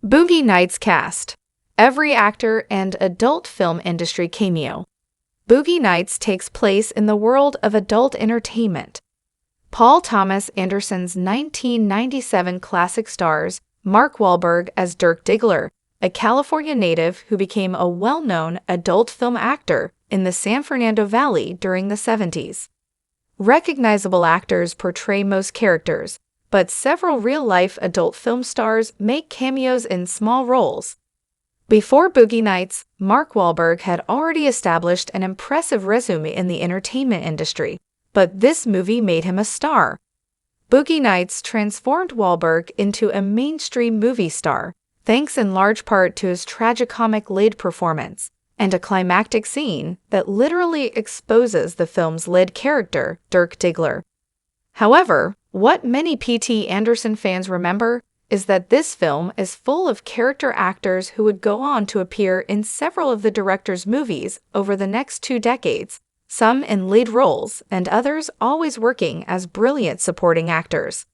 Boogie Nights cast. Every actor and adult film industry cameo. Boogie Nights takes place in the world of adult entertainment. Paul Thomas Anderson's 1997 classic stars Mark Wahlberg as Dirk Digler, a California native who became a well-known adult film actor in the San Fernando Valley during the 70s. Recognizable actors portray most characters, but several real-life adult film stars make cameos in small roles. Before Boogie Nights, Mark Wahlberg had already established an impressive resume in the entertainment industry, but this movie made him a star. Boogie Nights transformed Wahlberg into a mainstream movie star, thanks in large part to his tragicomic lead performance and a climactic scene that literally exposes the film's lead character, Dirk Digler. However, what many P.T. Anderson fans remember is that this film is full of character actors who would go on to appear in several of the director's movies over the next 2 decades, some in lead roles and others always working as brilliant supporting actors.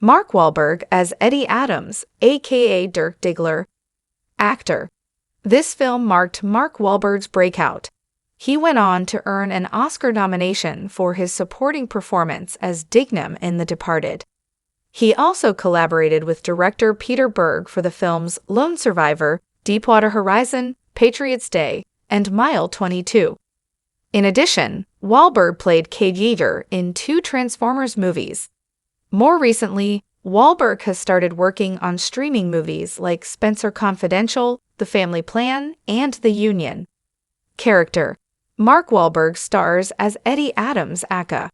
Mark Wahlberg as Eddie Adams, aka Dirk Digler. Actor. This film marked Mark Wahlberg's breakout. He went on to earn an Oscar nomination for his supporting performance as Dignam in The Departed. He also collaborated with director Peter Berg for the films Lone Survivor, Deepwater Horizon, Patriots Day, and Mile 22. In addition, Wahlberg played Cade Yeager in 2 Transformers movies. More recently, Wahlberg has started working on streaming movies like Spencer Confidential, The Family Plan, and The Union. Character. Mark Wahlberg stars as Eddie Adams aka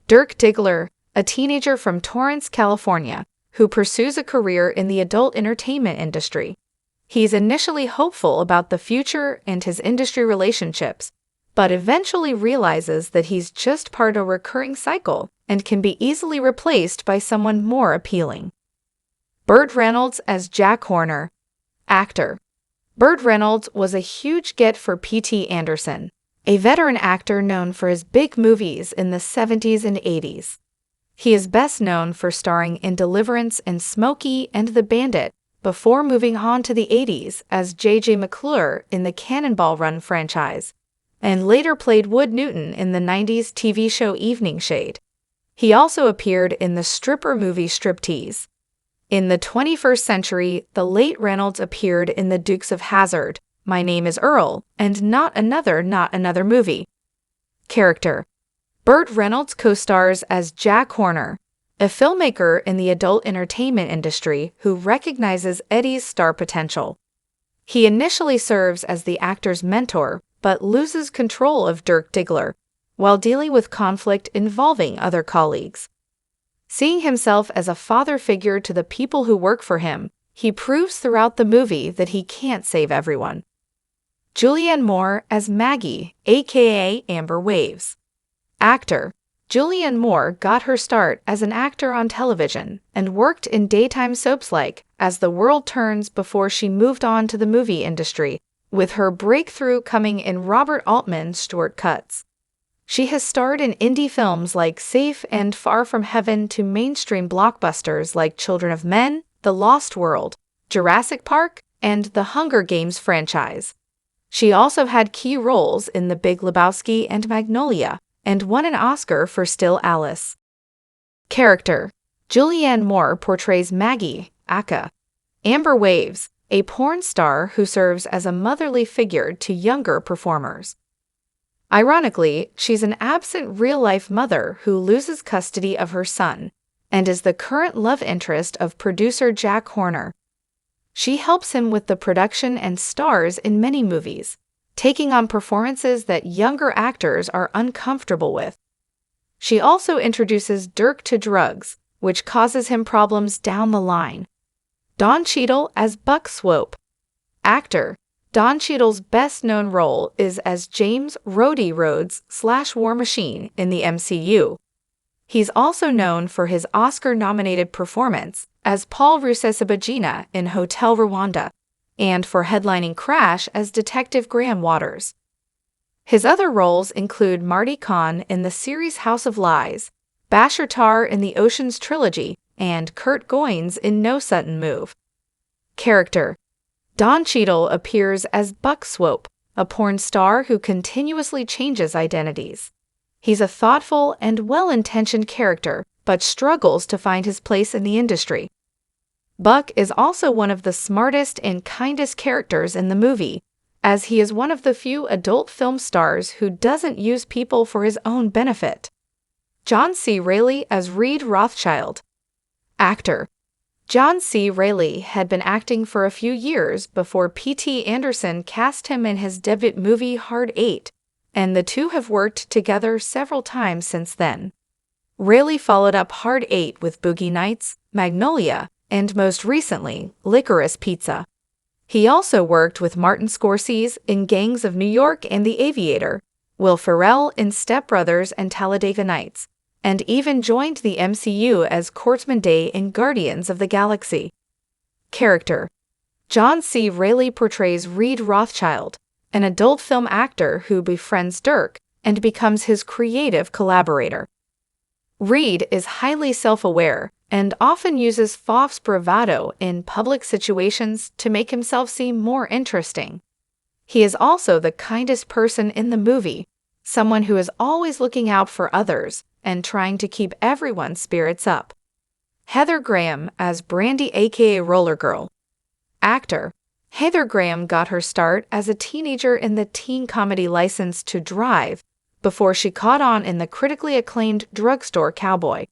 Dirk Digler, a teenager from Torrance, California, who pursues a career in the adult entertainment industry. He's initially hopeful about the future and his industry relationships, but eventually realizes that he's just part of a recurring cycle and can be easily replaced by someone more appealing. Bert Reynolds as Jack Horner. Actor. Bert Reynolds was a huge get for P.T. Anderson, a veteran actor known for his big movies in the 70s and 80s. He is best known for starring in Deliverance and Smokey and the Bandit, before moving on to the 80s as J.J. McClure in the Cannonball Run franchise, and later played Wood Newton in the 90s TV show Evening Shade. He also appeared in the stripper movie Striptease. In the 21st century, the late Reynolds appeared in The Dukes of Hazzard, My Name is Earl, and Not Another movie. Character. Burt Reynolds co-stars as Jack Horner, a filmmaker in the adult entertainment industry who recognizes Eddie's star potential. He initially serves as the actor's mentor, but loses control of Dirk Digler, while dealing with conflict involving other colleagues. Seeing himself as a father figure to the people who work for him, he proves throughout the movie that he can't save everyone. Julianne Moore as Maggie, aka Amber Waves. Actor. Julianne Moore got her start as an actor on television and worked in daytime soaps like As the World Turns before she moved on to the movie industry, with her breakthrough coming in Robert Altman's Short Cuts. She has starred in indie films like Safe and Far From Heaven to mainstream blockbusters like Children of Men, The Lost World, Jurassic Park, and the Hunger Games franchise. She also had key roles in The Big Lebowski and Magnolia, and won an Oscar for Still Alice. Character. Julianne Moore portrays Maggie, aka Amber Waves, a porn star who serves as a motherly figure to younger performers. Ironically, she's an absent real-life mother who loses custody of her son, and is the current love interest of producer Jack Horner. She helps him with the production and stars in many movies, taking on performances that younger actors are uncomfortable with. She also introduces Dirk to drugs, which causes him problems down the line. Don Cheadle as Buck Swope. Actor. Don Cheadle's best-known role is as James Rhodey Rhodes / War Machine in the MCU. He's also known for his Oscar-nominated performance as Paul Rusesabagina in Hotel Rwanda, and for headlining Crash as Detective Graham Waters. His other roles include Marty Kahn in the series House of Lies, Bashir Tarr in the Ocean's Trilogy, and Kurt Goins in No Sudden Move. Character: Don Cheadle appears as Buck Swope, a porn star who continuously changes identities. He's a thoughtful and well-intentioned character, but struggles to find his place in the industry. Buck is also one of the smartest and kindest characters in the movie, as he is one of the few adult film stars who doesn't use people for his own benefit. John C. Reilly as Reed Rothschild. Actor: John C. Reilly had been acting for a few years before P.T. Anderson cast him in his debut movie Hard 8, and the two have worked together several times since then. Reilly followed up Hard 8 with Boogie Nights, Magnolia, and most recently, Licorice Pizza. He also worked with Martin Scorsese in Gangs of New York and The Aviator, Will Ferrell in Step Brothers and Talladega Nights, and even joined the MCU as Courtman Day in Guardians of the Galaxy. Character: John C. Reilly portrays Reed Rothschild, an adult film actor who befriends Dirk and becomes his creative collaborator. Reed is highly self-aware and often uses false bravado in public situations to make himself seem more interesting. He is also the kindest person in the movie, someone who is always looking out for others and trying to keep everyone's spirits up. Heather Graham as Brandy aka Rollergirl. Actor: Heather Graham got her start as a teenager in the teen comedy License to Drive before she caught on in the critically acclaimed Drugstore Cowboy.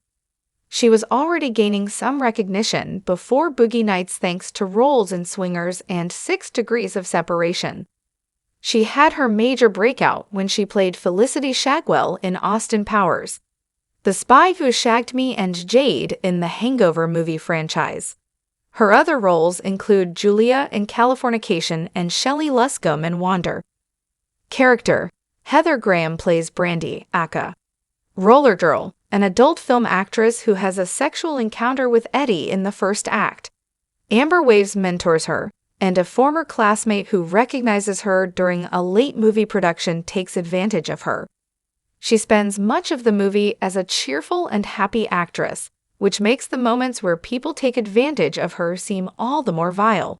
She was already gaining some recognition before Boogie Nights thanks to roles in Swingers and 6 Degrees of Separation. She had her major breakout when she played Felicity Shagwell in Austin Powers, the spy who shagged me and Jade in the Hangover movie franchise. Her other roles include Julia in Californication and Shelley Luscombe in Wander. Character: Heather Graham plays Brandy, aka Rollergirl, an adult film actress who has a sexual encounter with Eddie in the first act. Amber Waves mentors her, and a former classmate who recognizes her during a late movie production takes advantage of her. She spends much of the movie as a cheerful and happy actress, which makes the moments where people take advantage of her seem all the more vile.